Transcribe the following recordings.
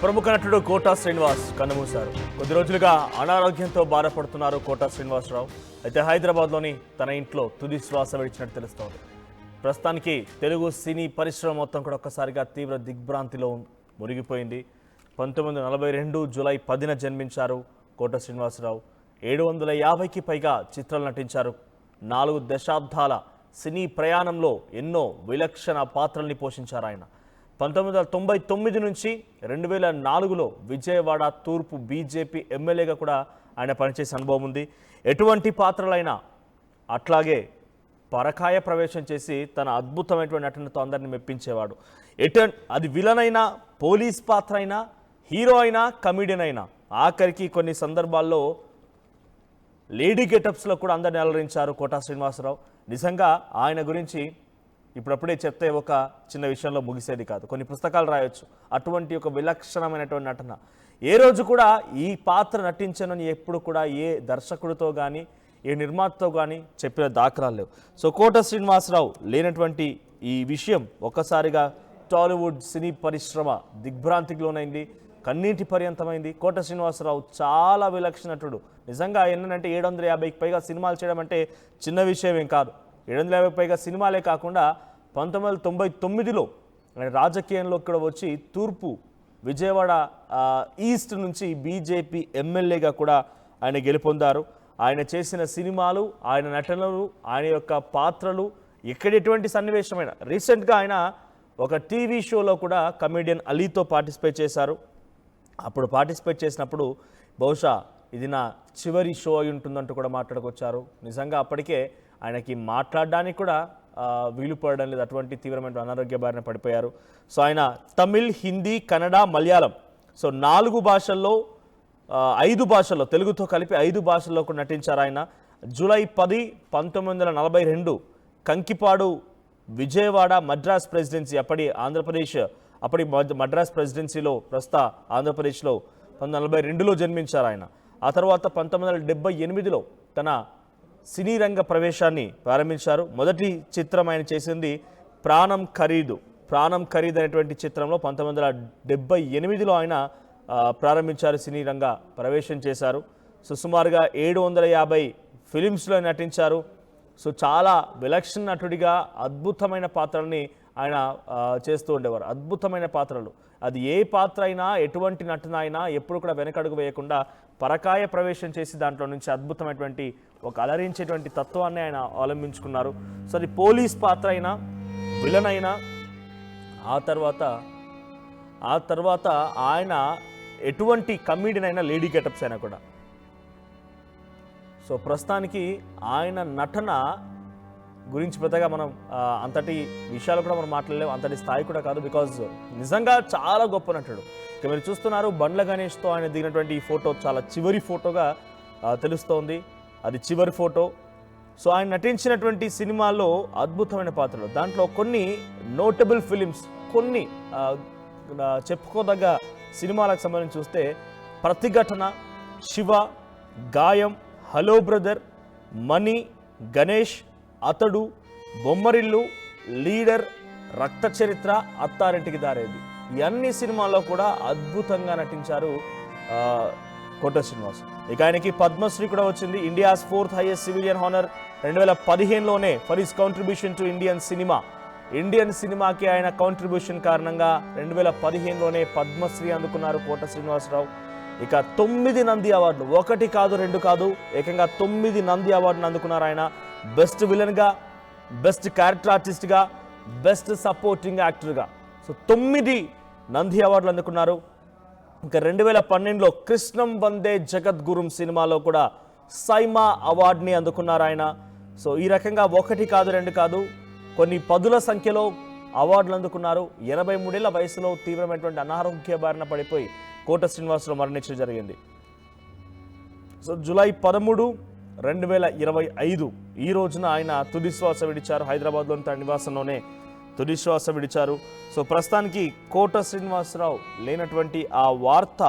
ప్రముఖ నటుడు కోటా శ్రీనివాస్ కన్నుమూశారు. కొద్ది రోజులుగా అనారోగ్యంతో బాధపడుతున్నారు కోటా శ్రీనివాసరావు. అయితే హైదరాబాద్లోని తన ఇంట్లో తుది శ్వాస విడిచినట్టు తెలుస్తోంది. ప్రస్తుతానికి తెలుగు సినీ పరిశ్రమ మొత్తం కూడా ఒక్కసారిగా తీవ్ర దిగ్భ్రాంతిలో మునిగిపోయింది. 1942 జూలై 10న జన్మించారు కోటా శ్రీనివాసరావు. 750కి పైగా చిత్రాలు నటించారు. 4 దశాబ్దాల సినీ ప్రయాణంలో ఎన్నో విలక్షణ పాత్రల్ని పోషించారు ఆయన. 1999 నుంచి 2004లో విజయవాడ తూర్పు బీజేపీ ఎమ్మెల్యేగా కూడా ఆయన పనిచేసే అనుభవం ఉంది. ఎటువంటి పాత్రలైనా అట్లాగే పరకాయ ప్రవేశం చేసి తన అద్భుతమైనటువంటి నటనతో అందరిని మెప్పించేవాడు. అది విలన్ అయినా, పోలీస్ పాత్ర అయినా, హీరో అయినా, కమెడియన్ అయినా, ఆఖరికి కొన్ని సందర్భాల్లో లేడీ గెటప్స్లో కూడా అందరిని అలరించారు కోటా శ్రీనివాసరావు. నిజంగా ఆయన గురించి ఇప్పుడప్పుడే చెప్తే ఒక చిన్న విషయంలో ముగిసేది కాదు. కొన్ని పుస్తకాలు రాయొచ్చు. అటువంటి ఒక విలక్షణమైనటువంటి నటన. ఏ రోజు కూడా ఈ పాత్ర నటించనని ఎప్పుడు కూడా ఏ దర్శకుడితో కానీ ఏ నిర్మాతతో కానీ చెప్పిన దాఖలాలు లేవు. సో కోటా శ్రీనివాసరావు లేనటువంటి ఈ విషయం ఒక్కసారిగా టాలీవుడ్ సినీ పరిశ్రమ దిగ్భ్రాంతికి లోనైంది, కన్నీటి పర్యంతమైంది. కోటా శ్రీనివాసరావు చాలా విలక్షణ నటుడు. నిజంగా ఏంటంటే 750కి పైగా సినిమాలు చేయడం అంటే చిన్న విషయం ఏం కాదు. 750కి పైగా సినిమాలే కాకుండా 1999లో ఆయన రాజకీయంలో కూడా వచ్చి తూర్పు విజయవాడ ఈస్ట్ నుంచి బీజేపీ ఎమ్మెల్యేగా కూడా ఆయన గెలుపొందారు. ఆయన చేసిన సినిమాలు, ఆయన నటనలు, ఆయన యొక్క పాత్రలు ఎక్కడెటువంటి సన్నివేశమైన రీసెంట్గా ఆయన ఒక టీవీ షోలో కూడా కమెడియన్ అలీతో పార్టిసిపేట్ చేశారు. అప్పుడు పార్టిసిపేట్ చేసినప్పుడు బహుశా ఇది నా చివరి షో అయి ఉంటుందంటూ కూడా మాట్లాడుకొచ్చారు. నిజంగా అప్పటికే ఆయనకి మాట్లాడడానికి కూడా వీలు పడడం లేదు, అటువంటి తీవ్రమైన అనారోగ్య బారిన పడిపోయారు. సో ఆయన తమిళ్, హిందీ, కన్నడ, మలయాళం, సో 4 భాషల్లో 5 భాషల్లో, తెలుగుతో కలిపి 5 భాషల్లో కూడా నటించారు ఆయన. జూలై 10, 1942 కంకిపాడు విజయవాడ మద్రాస్ ప్రెసిడెన్సీ, అప్పటి మద్రాస్ ప్రెసిడెన్సీలో, ప్రస్తుత ఆంధ్రప్రదేశ్లో 1942లో జన్మించారు ఆయన. ఆ తర్వాత 1978లో తన సినీ రంగ ప్రవేశాన్ని ప్రారంభించారు. మొదటి చిత్రం ఆయన చేసింది ప్రాణం ఖరీదు అనేటువంటి చిత్రంలో 1978లో ఆయన ప్రారంభించారు, సినీ రంగ ప్రవేశం చేశారు. సో సుమారుగా 750 ఫిలిమ్స్లో నటించారు. సో చాలా విలక్షణ నటుడిగా అద్భుతమైన పాత్రల్ని ఆయన చేస్తూ ఉండేవారు. అద్భుతమైన పాత్రలు, అది ఏ పాత్ర అయినా, ఎటువంటి నటన అయినా ఎప్పుడు కూడా వెనకడుగు వేయకుండా పరకాయ ప్రవేశం చేసి దాంట్లో నుంచి అద్భుతమైనటువంటి ఒక అలరించేటువంటి తత్వాన్ని ఆయన అవలంబించుకున్నారు. సో అది పోలీస్ పాత్ర అయినా, విలన్ అయినా, ఆ తర్వాత ఆయన ఎటువంటి కమెడియన్ అయినా, లేడీ గెటప్స్ అయినా కూడా. సో ప్రస్తుతానికి ఆయన నటన గురించి పెద్దగా మనం అంతటి విషయాలు కూడా మనం మాట్లాడలేము, అంతటి స్థాయి కూడా కాదు. బికాజ్ నిజంగా చాలా గొప్ప నటుడు. ఇక మీరు చూస్తున్నారు బండ్ల గణేష్తో ఆయన దిగినటువంటి ఈ ఫోటో చాలా చివరి ఫోటోగా తెలుస్తోంది. అది చివరి ఫోటో. సో ఆయన నటించినటువంటి సినిమాల్లో అద్భుతమైన పాత్రలు, దాంట్లో కొన్ని నోటబుల్ ఫిలిమ్స్, కొన్ని చెప్పుకోదగ్గ సినిమాలకు సంబంధించి చూస్తే ప్రతిఘటన, శివ, గాయం, హలో బ్రదర్, మణి, గణేష్, అతడు, బొమ్మరిల్లు, లీడర్, రక్త చరిత్ర, అత్తారింటికి దారేది, ఈ అన్ని సినిమాల్లో కూడా అద్భుతంగా నటించారు కోటా శ్రీనివాస్. ఇక ఆయనకి పద్మశ్రీ కూడా వచ్చింది, India's 4th highest civilian honour 2015లోనే for his contribution to Indian సినిమాకి ఆయన కాంట్రిబ్యూషన్ కారణంగా 2015లోనే పద్మశ్రీ అందుకున్నారు కోటా శ్రీనివాసరావు. ఇక 9 నంది అవార్డులు, 1 కాదు 2 కాదు, ఏకంగా 9 నంది అవార్డును అందుకున్నారు ఆయన. బెస్ట్ విలన్గా, బెస్ట్ క్యారెక్టర్ ఆర్టిస్ట్గా, బెస్ట్ సపోర్టింగ్ యాక్టర్గా, సో 9 నంది అవార్డులు అందుకున్నారు. ఇంకా 2012లో కృష్ణం వందే జగద్గురుం సినిమాలో కూడా సైమా అవార్డుని అందుకున్నారు ఆయన. సో ఈ రకంగా 1 కాదు 2 కాదు, కొన్ని పదుల సంఖ్యలో అవార్డులు అందుకున్నారు. 83 ఏళ్ల వయసులో తీవ్రమైనటువంటి అనారోగ్య బారిన పడిపోయి కోటా శ్రీనివాసరావు మరణించడం జరిగింది. సో జూలై 13, 2025 ఈ రోజున ఆయన తుది శ్వాస విడిచారు. హైదరాబాద్లోని తన నివాసంలోనే తుది శ్వాస విడిచారు. సో ప్రస్తుతానికి కోటా శ్రీనివాసరావు లేనటువంటి ఆ వార్త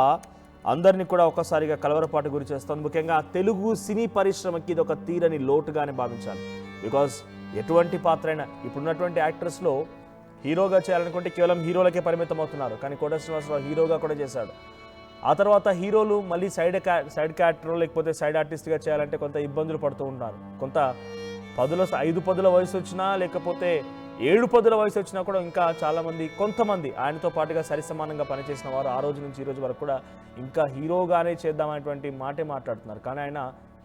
అందరినీ కూడా ఒకసారిగా కలవరపాటు గురి చేస్తుంది. ముఖ్యంగా తెలుగు సినీ పరిశ్రమకి ఇది ఒక తీరని లోటుగానే భావించాలి. బికాజ్ ఎటువంటి పాత్ర అయినా, ఇప్పుడున్నటువంటి యాక్టర్స్లో హీరోగా చేయాలనుకుంటే కేవలం హీరోలకే పరిమితం అవుతున్నారు, కానీ కోట శ్రీనివాసరావు హీరోగా కూడా చేశాడు. ఆ తర్వాత హీరోలు మళ్ళీ సైడ్ క్యారెక్టర్ లేకపోతే సైడ్ ఆర్టిస్ట్గా చేయాలంటే కొంత ఇబ్బందులు పడుతూ ఉన్నారు. కొంత 5 పదుల వయసు వచ్చినా లేకపోతే 7 పదుల వయసు వచ్చినా కూడా ఇంకా చాలామంది కొంతమంది ఆయనతో పాటుగా సరిసమానంగా పనిచేసిన వారు ఆ రోజు నుంచి ఈ రోజు వరకు కూడా ఇంకా హీరోగానే చేద్దామనేటువంటి మాటే మాట్లాడుతున్నారు. కానీ ఆయన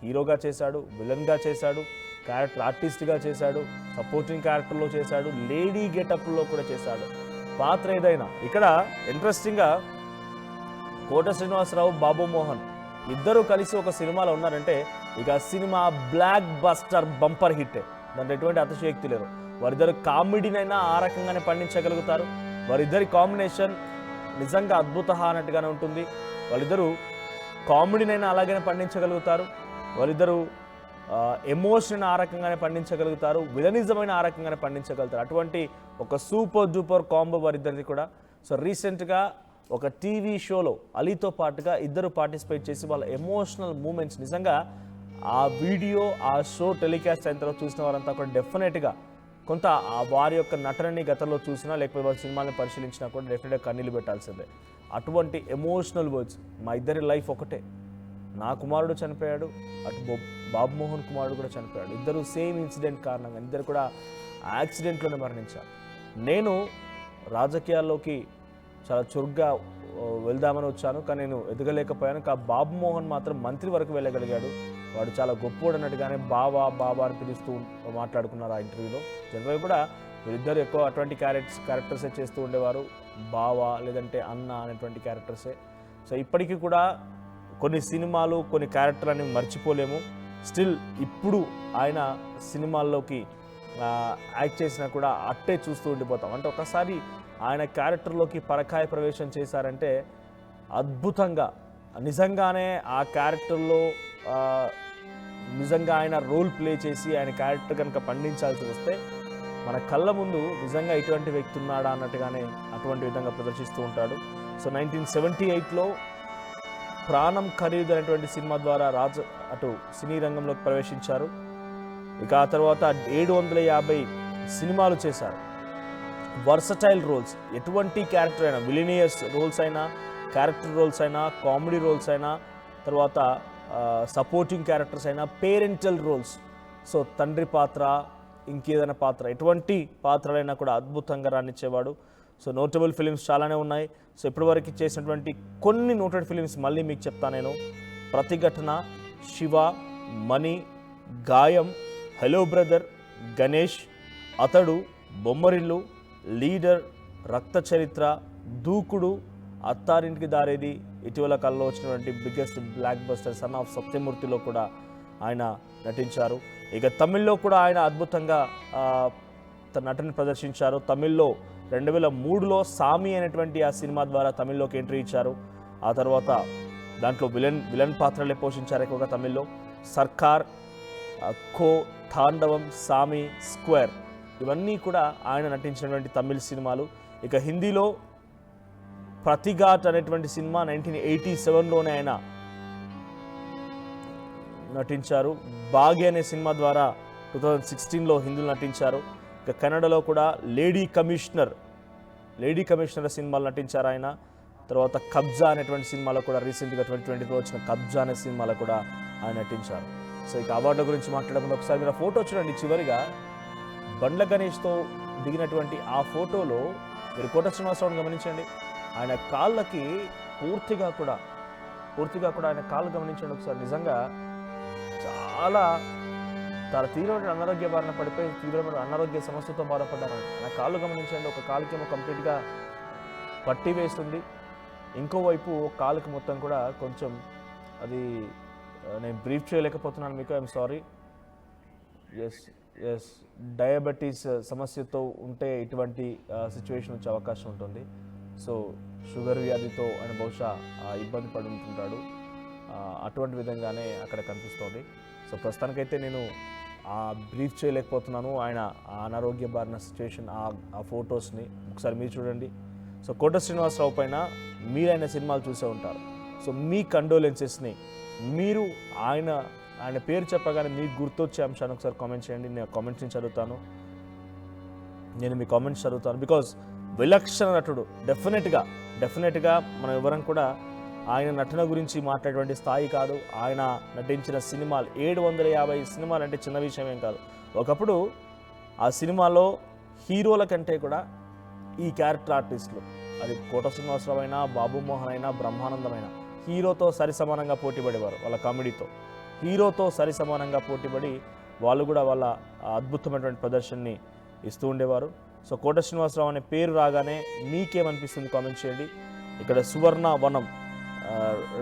హీరోగా చేశాడు, విలన్గా చేశాడు, క్యారెక్టర్ ఆర్టిస్ట్గా చేశాడు, సపోర్టింగ్ క్యారెక్టర్లో చేశాడు, లేడీ గెటప్లో కూడా చేశాడు. పాత్ర ఏదైనా ఇక్కడ ఇంట్రెస్టింగ్గా కోట శ్రీనివాసరావు, బాబు మోహన్ ఇద్దరు కలిసి ఒక సినిమాలో ఉన్నారంటే ఇక cinema block buster bumper hit. దాంట్లో ఎటువంటి అతిశయోక్తి లేరు. వారిద్దరు కామెడీనైనా ఆ రకంగానే పండించగలుగుతారు. వారిద్దరి కాంబినేషన్ నిజంగా అద్భుత అన్నట్టుగానే ఉంటుంది. వాళ్ళిద్దరూ కామెడీనైనా అలాగనే పండించగలుగుతారు. వాళ్ళిద్దరూ ఎమోషన్ ఆ రకంగానే పండించగలుగుతారు, విలనిజమైన ఆ రకంగానే పండించగలుగుతారు. అటువంటి ఒక సూపర్ డూపర్ కాంబో వారిద్దరిది కూడా. సో రీసెంట్గా ఒక టీవీ షోలో అలీతో పాటుగా ఇద్దరు పార్టిసిపేట్ చేసి వాళ్ళ ఎమోషనల్ మూమెంట్స్ నిజంగా ఆ వీడియో ఆ షో టెలికాస్ట్ అయిన తర్వాత చూసిన వారంతా కూడా డెఫినెట్గా కొంత వారి యొక్క నటనని గతంలో చూసినా లేకపోతే వారి సినిమాని పరిశీలించినా కూడా డెఫినెట్గా కన్నీళ్ళు పెట్టాల్సిందే. అటువంటి ఎమోషనల్ వర్డ్స్. మా ఇద్దరి లైఫ్ ఒకటే, నా కుమారుడు చనిపోయాడు, అటు బాబు మోహన్ కుమారుడు కూడా చనిపోయాడు. ఇద్దరు సేమ్ ఇన్సిడెంట్ కారణంగా ఇద్దరు కూడా యాక్సిడెంట్లోనే మరణించారు. నేను రాజకీయాల్లోకి చాలా చురుగ్గా వెళ్దామని వచ్చాను, కానీ నేను ఎదగలేకపోయాను. బాబు మోహన్ మాత్రం మంత్రి వరకు వెళ్ళగలిగాడు. వాడు చాలా గొప్పోడు అన్నట్టుగానే బాబా అని పిలుస్తూ మాట్లాడుకున్నారు ఆ ఇంటర్వ్యూలో. జనరల్గా కూడా వీళ్ళిద్దరు ఎక్కువ అటువంటి క్యారెక్టర్సే చేస్తూ ఉండేవారు, బావా లేదంటే అన్న అనేటువంటి క్యారెక్టర్సే. సో ఇప్పటికీ కూడా కొన్ని సినిమాలు కొన్ని క్యారెక్టర్ అనేవి మర్చిపోలేము. స్టిల్ ఇప్పుడు ఆయన సినిమాల్లోకి యాక్ట్ చేసినా కూడా అట్టే చూస్తూ ఉండిపోతాం. అంటే ఒకసారి ఆయన క్యారెక్టర్లోకి పరకాయ ప్రవేశం చేశారంటే అద్భుతంగా నిజంగానే ఆ క్యారెక్టర్లో నిజంగా ఆయన రోల్ ప్లే చేసి ఆయన క్యారెక్టర్ కనుక పండించాల్సి వస్తే మన కళ్ళ ముందు నిజంగా ఇటువంటి వ్యక్తి ఉన్నాడా అన్నట్టుగానే అటువంటి విధంగా ప్రదర్శిస్తూ ఉంటాడు. సో 1978లో ప్రాణం ఖరీదు అనేటువంటి సినిమా ద్వారా అటు సినీ రంగంలోకి ప్రవేశించారు. ఇక ఆ తర్వాత 750 సినిమాలు చేశారు. వర్సటైల్ రోల్స్, ఎటువంటి క్యారెక్టర్ అయినా, విలినియస్ రోల్స్ అయినా, క్యారెక్టర్ రోల్స్ అయినా, కామెడీ రోల్స్ అయినా, తర్వాత సపోర్టింగ్ క్యారెక్టర్స్ అయినా, పేరెంటల్ రోల్స్, సో తండ్రి పాత్ర, ఇంకేదైనా పాత్ర, ఎటువంటి పాత్రలైనా కూడా అద్భుతంగా రాణించేవాడు. సో నోటబుల్ ఫిలిమ్స్ చాలానే ఉన్నాయి. సో ఇప్పటివరకు చేసినటువంటి కొన్ని నోటెడ్ ఫిలిమ్స్ మళ్ళీ మీకు చెప్తాను నేను. ప్రతిఘటన, శివ, మణి, గాయం, హలో బ్రదర్, గణేష్, అతడు, బొమ్మరిల్లు, లీడర్, రక్త చరిత్ర, దూకుడు, అత్తారింటికి దారేది, ఇటీవల కాలంలో వచ్చినటువంటి biggest blockbuster son of సత్యమూర్తిలో కూడా ఆయన నటించారు. ఇక తమిళ్లో కూడా ఆయన అద్భుతంగా తన నటన ప్రదర్శించారు. తమిళ్లో 2003లో సామి అనేటువంటి ఆ సినిమా ద్వారా తమిళ్లోకి ఎంట్రీ ఇచ్చారు. ఆ తర్వాత దాంట్లో విలన్ పాత్రలే పోషించారు ఎక్కువగా తమిళ్లో. సర్కార్, ఖో, తాండవం, సామి, స్క్వేర్, ఇవన్నీ కూడా ఆయన నటించినటువంటి తమిళ్ సినిమాలు. ఇక హిందీలో ప్రతిఘాట్ అనేటువంటి సినిమా 1987లోనే ఆయన నటించారు. బాగి అనే సినిమా ద్వారా 2016లో హిందీలో నటించారు. ఇక కన్నడలో కూడా లేడీ కమిషనర్ సినిమాలు నటించారు ఆయన. తర్వాత కబ్జా అనేటువంటి సినిమాలో కూడా రీసెంట్గా 2020లో వచ్చిన కబ్జా అనే సినిమాలో కూడా ఆయన నటించారు. సో ఇక అవార్డుల గురించి మాట్లాడకుండా ఒకసారి మీరు ఫోటో చూడండి. చివరిగా బండ్ల గణేష్తో దిగినటువంటి ఆ ఫోటోలో మీరు కోట శ్రీనివాసరావుని గమనించండి. ఆయన కాళ్ళకి పూర్తిగా కూడా ఆయన కాళ్ళు గమనించండి ఒకసారి. నిజంగా చాలా తీవ్రమైన అనారోగ్య బారిన పడిపోయి తీవ్రమైన అనారోగ్య సమస్యతో బాధపడ్డారు. ఆయన కాళ్ళు గమనించండి. ఒక కాలుకేమో కంప్లీట్గా పట్టి వేస్తుంది, ఇంకోవైపు కాలుకి మొత్తం కూడా కొంచెం అది నేను బ్రీఫ్ చేయలేకపోతున్నాను మీకు, ఐఎమ్ సారీ. ఎస్ డయాబెటీస్ సమస్యతో ఉంటే ఇటువంటి సిచ్యువేషన్ వచ్చే అవకాశం ఉంటుంది. సో షుగర్ వ్యాధితో ఆయన బహుశా ఇబ్బంది పడి ఉంటుంటాడు. అటువంటి విధంగానే అక్కడ కనిపిస్తోంది. సో ప్రస్తుతానికైతే నేను బ్రీఫ్ చేయలేకపోతున్నాను ఆయన అనారోగ్య బారిన సిచ్యువేషన్, ఆ ఫొటోస్ని ఒకసారి మీరు చూడండి. సో కోట శ్రీనివాసరావు పైన మీరైన సినిమాలు చూసే ఉంటారు. సో మీ కండోలెన్సెస్ని మీరు ఆయన పేరు చెప్పగానే మీకు గుర్తొచ్చే అంశాన్ని ఒకసారి కామెంట్ చేయండి. నేను కామెంట్స్ని చదువుతాను. నేను మీ కామెంట్స్ చదువుతాను. బికాజ్ విలక్షణ నటుడు, డెఫినెట్గా మనం ఎవరం కూడా ఆయన నటన గురించి మాట్లాడేటువంటి స్థాయి కాదు. ఆయన నటించిన సినిమాలు 750 సినిమాలు అంటే చిన్న విషయం ఏం కాదు. ఒకప్పుడు ఆ సినిమాలో హీరోల కంటే కూడా ఈ క్యారెక్టర్ ఆర్టిస్టులు, అది కోట శ్రీనివాసరావు అయినా, బాబు మోహన్ అయినా, బ్రహ్మానందమైనా హీరోతో సరిసమానంగా పోటీపడేవారు. వాళ్ళ కామెడీతో హీరోతో సరిసమానంగా పోటీపడి వాళ్ళు కూడా వాళ్ళ అద్భుతమైనటువంటి ప్రదర్శనని ఇస్తూ ఉండేవారు. సో కోట శ్రీనివాసరావు అనే పేరు రాగానే మీకేమనిపిస్తుంది కామెంట్ చేయండి. ఇక్కడ సువర్ణ వనం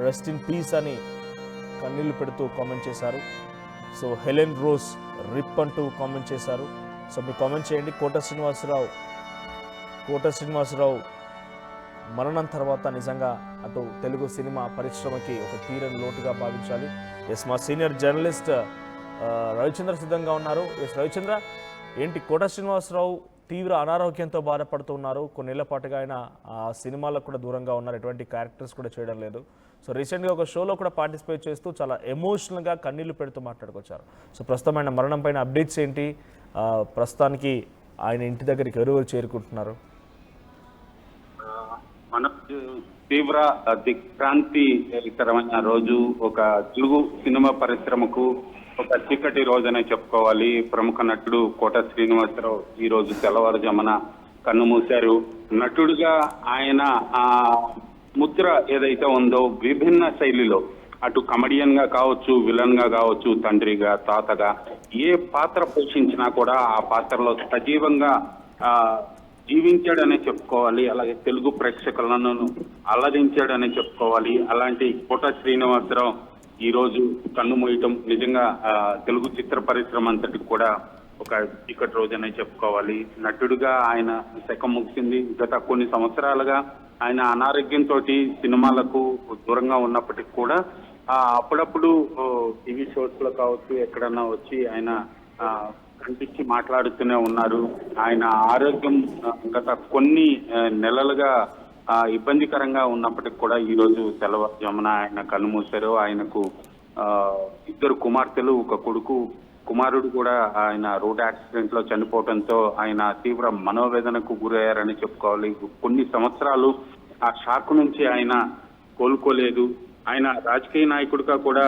రెస్ట్ ఇన్ పీస్ అని కన్నీళ్లు పెడుతూ కామెంట్ చేశారు. సో హెలెన్ రోజ్ రిప్ అంటూ కామెంట్ చేశారు. సో మీరు కామెంట్ చేయండి. కోట శ్రీనివాసరావు మరణం తర్వాత నిజంగా అటు తెలుగు సినిమా పరిశ్రమకి ఒక తీరని లోటుగా భావించాలి. ఎస్, మా సీనియర్ జర్నలిస్ట్ రవిచంద్ర సిద్ధంగా ఉన్నారు. ఎస్ రవిచంద్ర, ఏంటి కోట శ్రీనివాసరావు తీవ్ర అనారోగ్యంతో బాధపడుతున్నారు. కొన్నేళ్ల పాటుగా ఆయన ఆ సినిమాలకు కూడా దూరంగా ఉన్నారు, ఎటువంటి క్యారెక్టర్స్ కూడా చేయడం లేదు. సో రీసెంట్గా ఒక షోలో కూడా పార్టిసిపేట్ చేస్తూ చాలా ఎమోషనల్గా కన్నీళ్లు పెడుతూ మాట్లాడుకొచ్చారు. సో ప్రస్తుతం ఆయన మరణం పైన అప్డేట్స్ ఏంటి? ప్రస్తుతానికి ఆయన ఇంటి దగ్గరికి ఎవరు చేరుకుంటున్నారు? మన తీవ్ర దిక్క్రాంతికరమైన రోజు, ఒక తెలుగు సినిమా పరిశ్రమకు ఒక చీకటి రోజనే చెప్పుకోవాలి. ప్రముఖ నటుడు కోట శ్రీనివాసరావు ఈ రోజు తెల్లవారుజామున కన్నుమూశారు. నటుడుగా ఆయన ఆ ముద్ర ఏదైతే ఉందో విభిన్న శైలిలో, అటు కమెడియన్ గా కావచ్చు, విలన్ గా కావచ్చు, తండ్రిగా, తాతగా ఏ పాత్ర పోషించినా కూడా ఆ పాత్రలో సజీవంగా జీవించాడనే చెప్పుకోవాలి. అలాగే తెలుగు ప్రేక్షకులను అల్లదించాడనే చెప్పుకోవాలి. అలాంటి కోట శ్రీనివాసరావు ఈ రోజు కన్ను మూయటం నిజంగా తెలుగు చిత్ర పరిశ్రమ అంతటికి కూడా ఒక చీకటి రోజనే చెప్పుకోవాలి. నటుడుగా ఆయన శకం ముగిసింది. గత కొన్ని సంవత్సరాలుగా ఆయన అనారోగ్యంతో సినిమాలకు దూరంగా ఉన్నప్పటికీ కూడా అప్పుడప్పుడు టీవీ షోస్ లో కావచ్చు, ఎక్కడన్నా వచ్చి ఆయన కనిపించి మాట్లాడుతూనే ఉన్నారు. ఆయన ఆరోగ్యం గత కొన్ని నెలలుగా ఇబ్బందికరంగా ఉన్నప్పటికీ కూడా ఈ రోజు తెల్లవారుజామున ఆయన కన్నుమూశారు. ఆయనకు 2 కుమార్తెలు, 1 కొడుకు. కుమారుడు కూడా ఆయన రోడ్ యాక్సిడెంట్ లో చనిపోవడంతో ఆయన తీవ్ర మనోవేదనకు గురయ్యారని చెప్పుకోవాలి. కొన్ని సంవత్సరాలు ఆ షాక్ నుంచి ఆయన కోలుకోలేదు. ఆయన రాజకీయ నాయకుడిగా కూడా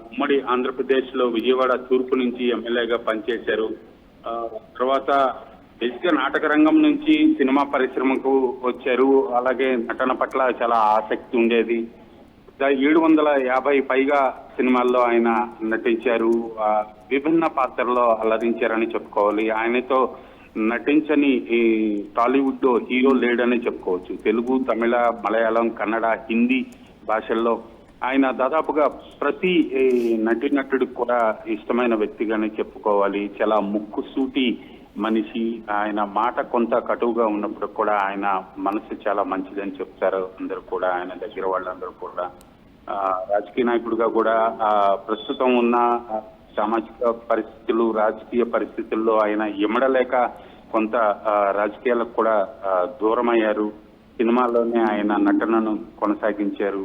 ఉమ్మడి ఆంధ్రప్రదేశ్ లో విజయవాడ తూర్పు నుంచి ఎమ్మెల్యేగా పనిచేశారు. తర్వాత బేసిక్గా నాటక రంగం నుంచి సినిమా పరిశ్రమకు వచ్చారు. అలాగే నటన పట్ల చాలా ఆసక్తి ఉండేది. 750 పైగా సినిమాల్లో ఆయన నటించారు. విభిన్న పాత్రల్లో అలరించారని చెప్పుకోవాలి. ఆయనతో నటించని ఈ టాలీవుడ్ లో హీరో లేడని చెప్పుకోవచ్చు. తెలుగు, తమిళ, మలయాళం, కన్నడ, హిందీ భాషల్లో ఆయన దాదాపుగా ప్రతి నటుడికి కూడా ఇష్టమైన వ్యక్తిగానే చెప్పుకోవాలి. చాలా ముక్కుసూటి మనిషి. ఆయన మాట కొంత కటువుగా ఉన్నప్పుడు కూడా ఆయన మనసు చాలా మంచిదని చెప్తారు అందరూ కూడా, ఆయన దగ్గర వాళ్ళందరూ కూడా. రాజకీయ నాయకుడిగా కూడా ప్రస్తుతం ఉన్న సామాజిక పరిస్థితులు, రాజకీయ పరిస్థితుల్లో ఆయన ఇమడలేక కొంత రాజకీయాలకు కూడా దూరమయ్యారు. సినిమాల్లోనే ఆయన నటనను కొనసాగించారు.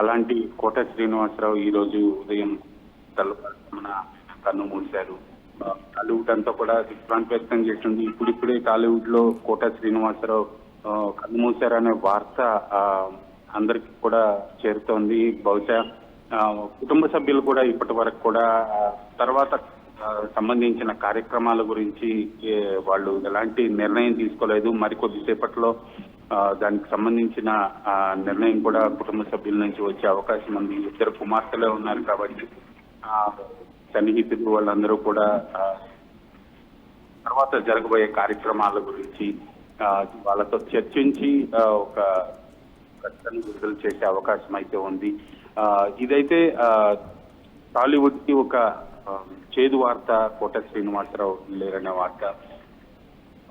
అలాంటి కోట శ్రీనివాసరావు ఈ రోజు ఉదయం తెల్లవారుజామున కన్ను మూశారు. టాలీవుడ్ అంతా కూడా దిగ్భ్రాంతి వ్యక్తం చేస్తుంది. ఇప్పుడిప్పుడే టాలీవుడ్ లో కోట శ్రీనివాసరావు కన్ను మూశారనే వార్త అందరికి కూడా చేరుతోంది. బహుశా కుటుంబ సభ్యులు కూడా ఇప్పటి వరకు కూడా తర్వాత సంబంధించిన కార్యక్రమాల గురించి వాళ్ళు ఎలాంటి నిర్ణయం తీసుకోలేదు. మరికొద్దిసేపట్లో దానికి సంబంధించిన నిర్ణయం కూడా కుటుంబ సభ్యుల నుంచి వచ్చే అవకాశం ఉంది. 2 కుమార్తెలే ఉన్నారు కాబట్టి సన్నిహితులు వాళ్ళందరూ కూడా తర్వాత జరగబోయే కార్యక్రమాల గురించి వాళ్ళతో చర్చించి ఒక ప్రకటన విడుదల చేసే అవకాశం అయితే ఉంది. ఇదైతే టాలీవుడ్ కి ఒక చేదు వార్త. కోట శ్రీనివాసరావు లేరనే వార్త.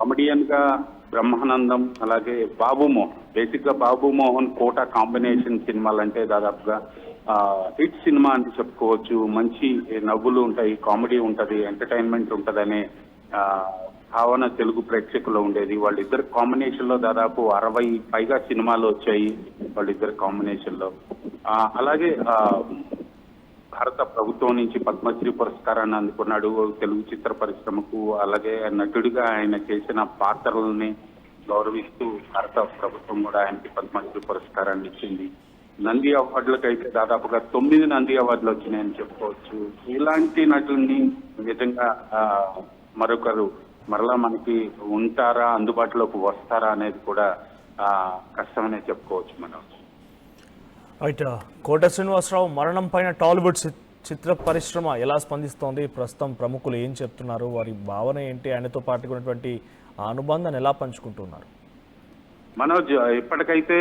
కమెడియన్ గా బ్రహ్మానందం, అలాగే బాబు మోహన్. బేసిక్ గా బాబు మోహన్ కోట కాంబినేషన్ సినిమాలంటే దాదాపుగా హిట్ సినిమా అని చెప్పుకోవచ్చు. మంచి నవ్వులు ఉంటాయి, కామెడీ ఉంటది, ఎంటర్టైన్మెంట్ ఉంటదనే భావన తెలుగు ప్రేక్షకుల్లో ఉండేది. వాళ్ళిద్దరు కాంబినేషన్ లో దాదాపు 60 పైగా సినిమాలు వచ్చాయి వాళ్ళిద్దరు కాంబినేషన్ లో. అలాగే భారత ప్రభుత్వం నుంచి పద్మశ్రీ పురస్కారాన్ని అందుకున్నాడు తెలుగు చిత్ర పరిశ్రమకు. అలాగే నటుడిగా ఆయన చేసిన పాత్రలని గౌరవిస్తూ భారత ప్రభుత్వం కూడా ఆయనకి పద్మశ్రీ పురస్కారాన్ని ఇచ్చింది. నంది అవార్డులకు అయితే దాదాపుగా 9 నంది అవార్డులు వచ్చినాయని చెప్పుకోవచ్చు. ఇలాంటి నటుల్ని నిజంగా మరొకరు మరలా మనకి ఉంటారా, అందుబాటులోకి వస్తారా అనేది కూడా కష్టమనే చెప్పుకోవచ్చు మనం. రైట్. కోట శ్రీనివాసరావు మరణం పైన టాలీవుడ్ చిత్ర పరిశ్రమ ఎలా స్పందిస్తోంది, ప్రస్తుతం ప్రముఖులు ఏం చెప్తున్నారు, వారి భావన ఏంటి, ఆయనతో పాటు ఉన్నటువంటి ఆ అనుబంధాన్ని ఎలా పంచుకుంటున్నారు? మనోజ్, ఇప్పటికైతే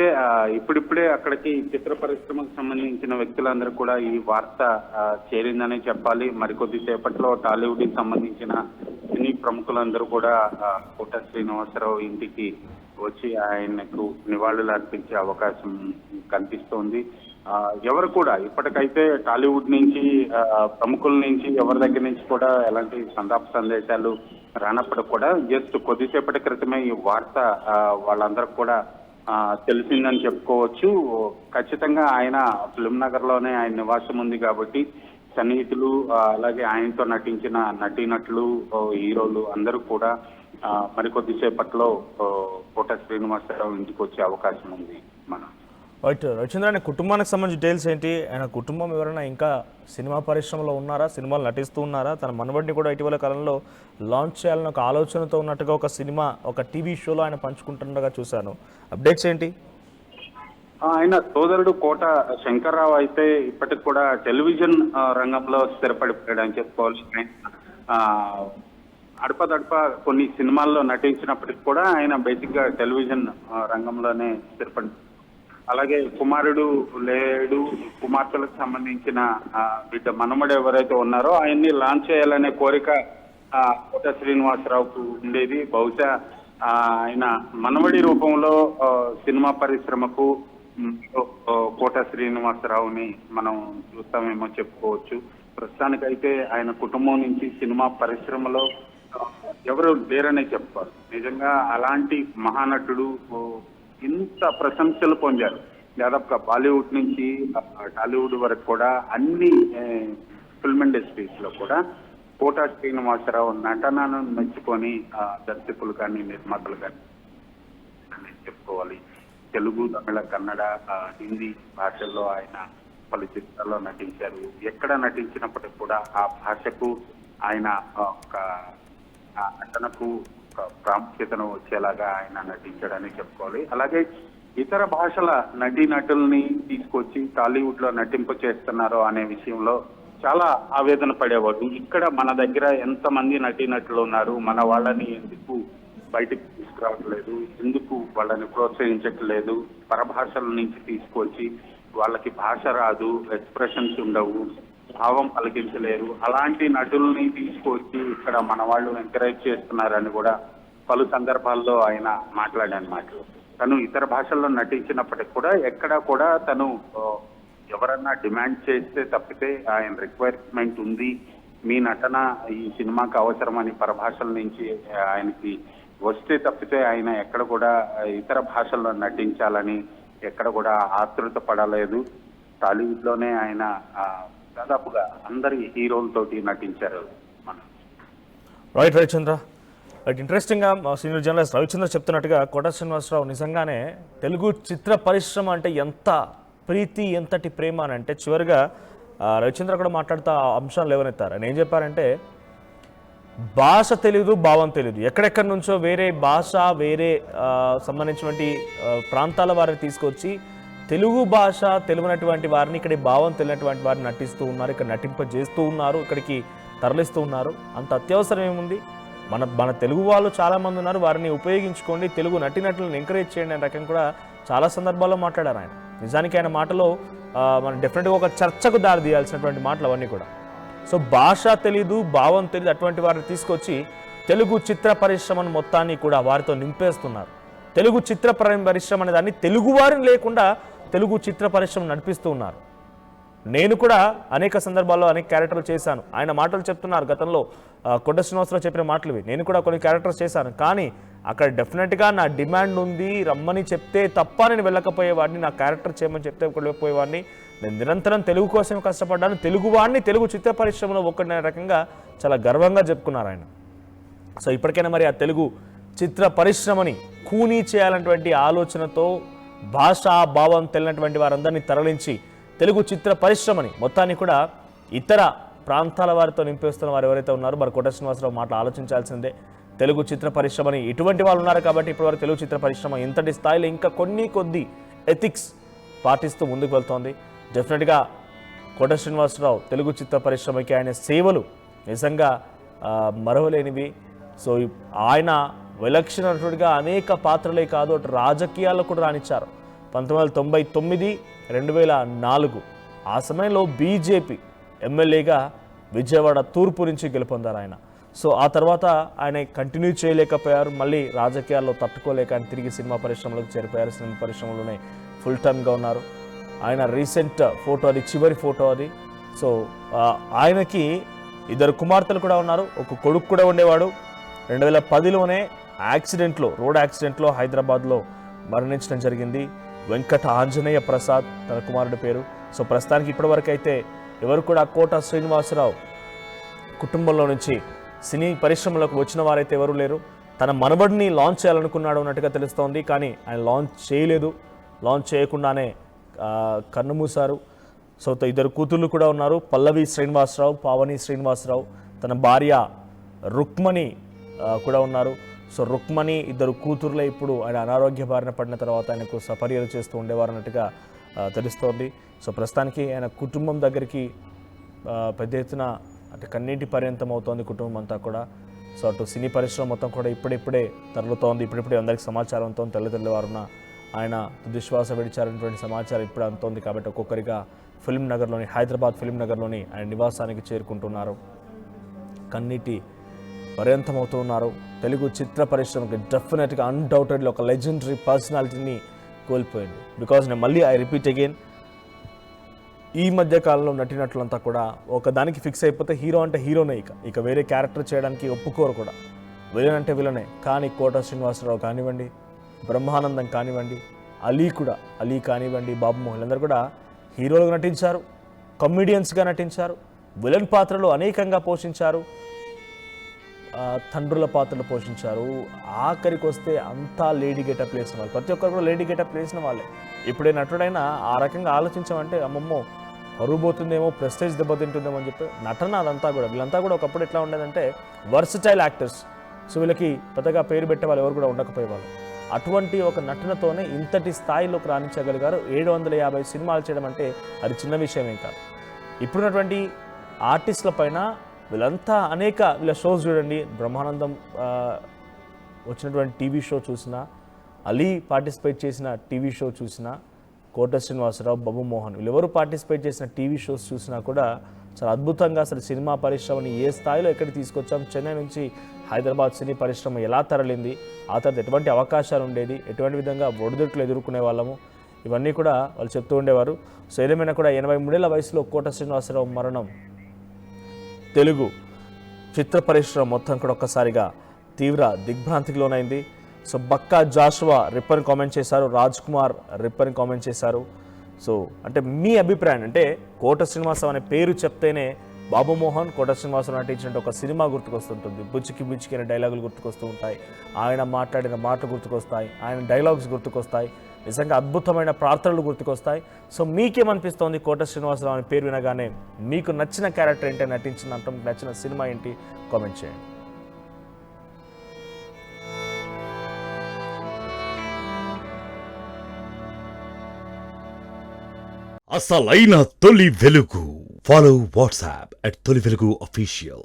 ఇప్పుడిప్పుడే అక్కడికి చిత్ర పరిశ్రమకు సంబంధించిన వ్యక్తులందరూ కూడా ఈ వార్త చేరిందనే చెప్పాలి. మరికొద్ది సేపట్లో టాలీవుడ్ కి సంబంధించిన సినీ ప్రముఖులందరూ కూడా కోట శ్రీనివాసరావు ఇంటికి వచ్చి ఆయనకు నివాళులు అర్పించే అవకాశం కనిపిస్తోంది. ఎవరు కూడా ఇప్పటికైతే టాలీవుడ్ నుంచి ప్రముఖుల నుంచి ఎవరి దగ్గర నుంచి కూడా ఎలాంటి సంతాప సందేశాలు రానప్పుడు కూడా జస్ట్ కొద్దిసేపటి క్రితమే ఈ వార్త వాళ్ళందరికి కూడా తెలిసిందని చెప్పుకోవచ్చు. ఖచ్చితంగా ఆయన ఫిల్మ్ నగర్ లోనే ఆయన నివాసం ఉంది కాబట్టి సన్నిహితులు అలాగే ఆయనతో నటించిన నటీనటులు హీరోలు అందరూ కూడా మరికొద్దిసేపట్లో కోట శ్రీనివాసరావు ఇంటికి వచ్చే అవకాశం ఉంది. మనం రైట్. రవిచంద్ర, ఆయన కుటుంబానికి సంబంధించిన డీటెయిల్స్ ఏంటి? ఆయన కుటుంబం ఎవరైనా ఇంకా సినిమా పరిశ్రమలో ఉన్నారా, సినిమాలు నటిస్తూ ఉన్నారా? తన మనవడిని కూడా ఇటీవల కాలంలో లాంచ్ చేయాలని ఒక ఆలోచనతో ఉన్నట్టుగా ఒక సినిమా, ఒక టీవీ షోలో ఆయన పంచుకుంటుండగా చూశాను. అప్డేట్స్ ఏంటి? ఆయన సోదరుడు కోట శంకర్రావు అయితే ఇప్పటికి కూడా టెలివిజన్ రంగంలో స్థిరపడిపోయాడు అని చెప్పుకోవాలి. అడపదడప కొన్ని సినిమాల్లో నటించినప్పటికి కూడా ఆయన బేసిక్ గా టెలివిజన్ రంగంలోనే స్థిరపడి, అలాగే కుమారుడు లేడు, కుమార్తెలకు సంబంధించిన బిడ్డ మనమడు ఎవరైతే ఉన్నారో ఆయన్ని లాంచ్ చేయాలనే కోరిక కోట శ్రీనివాసరావుకు ఉండేది. బహుశా ఆయన మనవడి రూపంలో సినిమా పరిశ్రమకు కోట శ్రీనివాసరావుని మనం చూస్తామేమో చెప్పుకోవచ్చు. ప్రస్తుతానికైతే ఆయన కుటుంబం నుంచి సినిమా పరిశ్రమలో ఎవరు లేరనే చెప్పుకోవాలి. నిజంగా అలాంటి మహానటుడు ఇంత ప్రశంసలు పొందారు. దాదాపుగా బాలీవుడ్ నుంచి టాలీవుడ్ వరకు కూడా అన్ని ఫిల్మ్ ఇండస్ట్రీస్ లో కూడా కోట శ్రీనివాసరావు నటనను మెచ్చుకొని దర్శకులు కానీ నిర్మాతలు కానీ చెప్పుకోవాలి. తెలుగు, తమిళ, కన్నడ, హిందీ భాషల్లో ఆయన పలు చిత్రాల్లో నటించారు. ఎక్కడ నటించినప్పటికీ కూడా ఆ భాషకు ఆయన ఒక నటనకు ప్రాముఖ్యతను వచ్చేలాగా ఆయన నటించాడని చెప్పుకోవాలి. అలాగే ఇతర భాషల నటీనటుల్ని తీసుకొచ్చి టాలీవుడ్ లో నటింప చేస్తున్నారు అనే విషయంలో చాలా ఆవేదన పడేవాడు. ఇక్కడ మన దగ్గర ఎంతమంది నటీనటులు ఉన్నారు, మన వాళ్ళని ఎందుకు బయటకు తీసుకురావట్లేదు, ఎందుకు వాళ్ళని ప్రోత్సహించట్లేదు, పరభాషల నుంచి తీసుకొచ్చి వాళ్ళకి భాష రాదు, ఎక్స్ప్రెషన్స్ ఉండవు, భావం పలికించలేరు, అలాంటి నటుల్ని తీసుకొచ్చి ఇక్కడ మన వాళ్ళు ఎంకరేజ్ చేస్తున్నారని కూడా పలు సందర్భాల్లో ఆయన మాట్లాడాను మాటలు. తను ఇతర భాషల్లో నటించినప్పటికి కూడా ఎక్కడా కూడా తను ఎవరన్నా డిమాండ్ చేస్తే తప్పితే ఆయన రిక్వైర్మెంట్ ఉంది, మీ నటన ఈ సినిమాకి అవసరమని పరభాషల నుంచి ఆయనకి వస్తే తప్పితే ఆయన ఎక్కడ కూడా ఇతర భాషల్లో నటించాలని ఎక్కడ కూడా ఆతృత పడలేదు. టాలీవుడ్ లోనే ఆయన దాదాపుగా అందరి హీరోలతోటి నటించారు. మనం రైట్ రవిచంద్ర. రైట్. ఇంట్రెస్టింగ్గా సీనియర్ జర్నలిస్ట్ రవిచంద్ర చెప్తున్నట్టుగా కోట శ్రీనివాసరావు నిజంగానే తెలుగు చిత్ర పరిశ్రమ అంటే ఎంత ప్రీతి, ఎంతటి ప్రేమ అని అంటే చివరిగా రవిచంద్ర కూడా మాట్లాడుతూ అంశాలు లేవనెత్తారు. ఆయన ఏం చెప్పారంటే భాష తెలీదు, భావం తెలీదు, ఎక్కడెక్కడి నుంచో వేరే భాష, వేరే సంబంధించినటువంటి ప్రాంతాల వారిని తీసుకొచ్చి తెలుగు భాష తెలియనటువంటి వారిని, ఇక్కడ భావం తెలియనటువంటి వారిని నటిస్తూ ఉన్నారు, ఇక్కడ నటింపజేస్తూ ఉన్నారు, ఇక్కడికి తరలిస్తూ ఉన్నారు. అంత అత్యవసరం ఏముంది? మన తెలుగు వాళ్ళు చాలామంది ఉన్నారు, వారిని ఉపయోగించుకోండి, తెలుగు నటినట్లను ఎంకరేజ్ చేయండి అనే రకం కూడా చాలా సందర్భాల్లో మాట్లాడారు ఆయన. నిజానికి ఆయన మాటలో మనం డెఫినెట్గా ఒక చర్చకు దారి తీయాల్సినటువంటి మాటలు అవన్నీ కూడా. సో భాష తెలీదు, భావం తెలీదు, అటువంటి వారిని తీసుకొచ్చి తెలుగు చిత్ర పరిశ్రమను మొత్తాన్ని కూడా వారితో నింపేస్తున్నారు. తెలుగు చిత్ర పరిశ్రమ అనే దాన్ని తెలుగు వారిని లేకుండా తెలుగు చిత్ర పరిశ్రమ నడిపిస్తూ ఉన్నారు. నేను కూడా అనేక సందర్భాల్లో అనేక క్యారెక్టర్లు చేశాను. ఆయన మాటలు చెప్తున్నారు, గతంలో కోట శ్రీనివాసరావు చెప్పిన మాటలు ఇవి. నేను కూడా కొన్ని క్యారెక్టర్స్ చేశాను, కానీ అక్కడ డెఫినెట్గా నా డిమాండ్ ఉంది, రమ్మని చెప్తే తప్ప నేను వెళ్ళకపోయేవాడిని, నా క్యారెక్టర్ చేయమని చెప్తే వెళ్ళకపోయేవాడిని. నేను నిరంతరం తెలుగు కోసం కష్టపడ్డాను, తెలుగువాడిని, తెలుగు చిత్ర పరిశ్రమలో ఒకటి రకంగా చాలా గర్వంగా చెప్పుకున్నారు ఆయన. సో ఇప్పటికైనా మరి ఆ తెలుగు చిత్ర పరిశ్రమని కూనీ చేయాలన్నటువంటి ఆలోచనతో భాషా భావం తెలియనటువంటి వారందరినీ తరలించి తెలుగు చిత్ర పరిశ్రమని మొత్తాన్ని కూడా ఇతర ప్రాంతాల వారితో నింపేస్తున్న వారు ఎవరైతే ఉన్నారో మరి కోట శ్రీనివాసరావు మాటలు ఆలోచించాల్సిందే. తెలుగు చిత్ర పరిశ్రమని ఇటువంటి వాళ్ళు ఉన్నారు కాబట్టి ఇప్పటివరకు తెలుగు చిత్ర పరిశ్రమ ఇంతటి స్థాయిలో ఇంకా కొద్ది ఎథిక్స్ పాటిస్తూ ముందుకు వెళ్తోంది. డెఫినెట్గా కోట శ్రీనివాసరావు తెలుగు చిత్ర పరిశ్రమకి ఆయన సేవలు నిజంగా మరవలేనివి. సో ఆయన విలక్షణ నటుడిగా అనేక పాత్రలే కాదు, అటు రాజకీయాల్లో కూడా రాణించారు. 1999, 2004 ఆ సమయంలో బీజేపీ ఎమ్మెల్యేగా విజయవాడ తూర్పు నుంచి గెలుపొందారు ఆయన. సో ఆ తర్వాత ఆయన కంటిన్యూ చేయలేకపోయారు, మళ్ళీ రాజకీయాల్లో తట్టుకోలేక ఆయన తిరిగి సినిమా పరిశ్రమలోకి చేరిపోయారు. సినిమా పరిశ్రమలోనే ఫుల్ టైమ్గా ఉన్నారు. ఆయన రీసెంట్ ఫోటో అది, చివరి ఫోటో అది. సో ఆయనకి 2 కుమార్తెలు కూడా ఉన్నారు, ఒక కొడుకు కూడా ఉండేవాడు. 2010లోనే రోడ్ యాక్సిడెంట్లో హైదరాబాద్లో మరణించడం జరిగింది. వెంకట ఆంజనేయ ప్రసాద్ తన కుమారుడి పేరు. సో ప్రస్తుతానికి ఇప్పటివరకు అయితే ఎవరు కూడా కోట శ్రీనివాసరావు కుటుంబంలో నుంచి సినీ పరిశ్రమలోకి వచ్చిన వారైతే ఎవరు లేరు. తన మనబడిని లాంచ్ చేయాలనుకున్నాడు అన్నట్టుగా తెలుస్తోంది, కానీ ఆయన లాంచ్ చేయలేదు. లాంచ్ చేయకుండానే కన్నుమూశారు. సో 2 కూతుళ్ళు కూడా ఉన్నారు, పల్లవి శ్రీనివాసరావు, పావని శ్రీనివాసరావు. తన భార్య రుక్మణి కూడా ఉన్నారు. సో రుక్మణి 2 కూతుర్లే ఇప్పుడు ఆయన అనారోగ్య బారిన పడిన తర్వాత ఆయనకు సపర్యలు చేస్తూ ఉండేవారు అన్నట్టుగా తెలుస్తోంది. సో ప్రస్తుతానికి ఆయన కుటుంబం దగ్గరికి పెద్ద ఎత్తున అంటే కన్నీటి పర్యంతం అవుతోంది కుటుంబం అంతా కూడా. సో అటు సినీ పరిశ్రమ మొత్తం కూడా ఇప్పుడిప్పుడే తరలుతోంది. ఇప్పుడిప్పుడే అందరికీ సమాచారంతో తెల్లవారున ఆయన తుదిశ్వాస విడిచారనేటువంటి సమాచారం ఇప్పుడు అందుతోంది. కాబట్టి ఒక్కొక్కరిగా హైదరాబాద్ ఫిల్మ్ నగర్లోని ఆయన నివాసానికి చేరుకుంటున్నారు. కన్నీటి పర్యంతం అవుతూ ఉన్నారు. తెలుగు చిత్ర పరిశ్రమకి డెఫినెట్గా అన్డౌటెడ్లీ ఒక లెజెండరీ పర్సనాలిటీని కోల్పోయింది. బికాజ్ నేను మళ్ళీ ఐ రిపీట్ అగైన్, ఈ మధ్య కాలంలో నటినట్లంతా కూడా ఒకదానికి ఫిక్స్ అయిపోతే హీరో అంటే హీరోనే, ఇక వేరే క్యారెక్టర్ చేయడానికి ఒప్పుకోరు కూడా. విలన్ అంటే విలనే. కానీ కోట శ్రీనివాసరావు కానివ్వండి, బ్రహ్మానందం కానివ్వండి, అలీ కానివ్వండి, బాబు మోహన్ అందరూ కూడా హీరోలుగా నటించారు, కమెడియన్స్గా నటించారు, విలన్ పాత్రలు అనేకంగా పోషించారు, తండ్రుల పాత్రలు పోషించారు. ఆఖరికి వస్తే అంతా లేడీ గెటప్ వేసిన వాళ్ళు, ప్రతి ఒక్కరు కూడా లేడీ గెటప్ వేసిన వాళ్ళే. ఇప్పుడే నటుడైనా ఆ రకంగా ఆలోచించామంటే అమ్మమ్మో పరుగుపోతుందేమో, ప్రెస్టేజ్ దెబ్బతింటుందేమో అని చెప్పి నటన అదంతా కూడా. వీళ్ళంతా కూడా ఒకప్పుడు ఎట్లా ఉండేదంటే వర్సటైల్ యాక్టర్స్. సో వీళ్ళకి పెద్దగా పేరు పెట్టే వాళ్ళు ఎవరు కూడా ఉండకపోయేవాళ్ళు. అటువంటి ఒక నటనతోనే ఇంతటి స్థాయిలోకి రాణించగలిగారు. 750 సినిమాలు చేయడం అంటే అది చిన్న విషయమేం కాదు. ఇప్పుడున్నటువంటి ఆర్టిస్టుల పైన వీళ్ళంతా వీళ్ళ షోస్ చూడండి. బ్రహ్మానందం వచ్చినటువంటి టీవీ షో చూసినా, అలీ పార్టిసిపేట్ చేసిన టీవీ షో చూసినా, కోట శ్రీనివాసరావు, బాబు మోహన్ వీళ్ళెవరు పార్టిసిపేట్ చేసిన టీవీ షోస్ చూసినా కూడా చాలా అద్భుతంగా అసలు సినిమా పరిశ్రమని ఏ స్థాయిలో ఎక్కడికి తీసుకొచ్చాం, చెన్నై నుంచి హైదరాబాద్ సినీ పరిశ్రమ ఎలా తరలింది, ఆ తర్వాత ఎటువంటి అవకాశాలు ఉండేది, ఎటువంటి విధంగా ఒడిదుడుకులు ఎదుర్కొనే వాళ్ళము, ఇవన్నీ కూడా వాళ్ళు చెప్తూ ఉండేవారు. సో ఏదేమైనా కూడా 83 ఏళ్ల వయసులో కోట శ్రీనివాసరావు మరణం తెలుగు చిత్ర పరిశ్రమ మొత్తం కూడా ఒక్కసారిగా తీవ్ర దిగ్భ్రాంతికి లోనైంది. సో బక్కా జాషువా రిప్పని కామెంట్ చేశారు, రాజ్ కుమార్ రిప్పని కామెంట్ చేశారు. సో అంటే మీ అభిప్రాయం అంటే కోట శ్రీనివాసరావు అనే పేరు చెప్తేనే బాబు మోహన్, కోట శ్రీనివాసరావు నటించినట్టు ఒక సినిమా గుర్తుకొస్తుంటుంది. బుచ్చికి అనే డైలాగులు గుర్తుకొస్తూ ఉంటాయి, ఆయన మాట్లాడిన మాటలు గుర్తుకొస్తాయి, ఆయన డైలాగ్స్ గుర్తుకొస్తాయి, నిజంగా అద్భుతమైన ప్రార్థనలు గుర్తుకొస్తాయి. సో మీకేమనిపిస్తోంది కోట శ్రీనివాసరావు అనే పేరు వినగానే? మీకు నచ్చిన క్యారెక్టర్ ఏంటి, నటించిన అంటాం, నచ్చిన సినిమా ఏంటి, కామెంట్ చేయండి. అసలైన తొలి వెలుగు. ఫాలో వాట్సాప్ @తొలి వెలుగు official.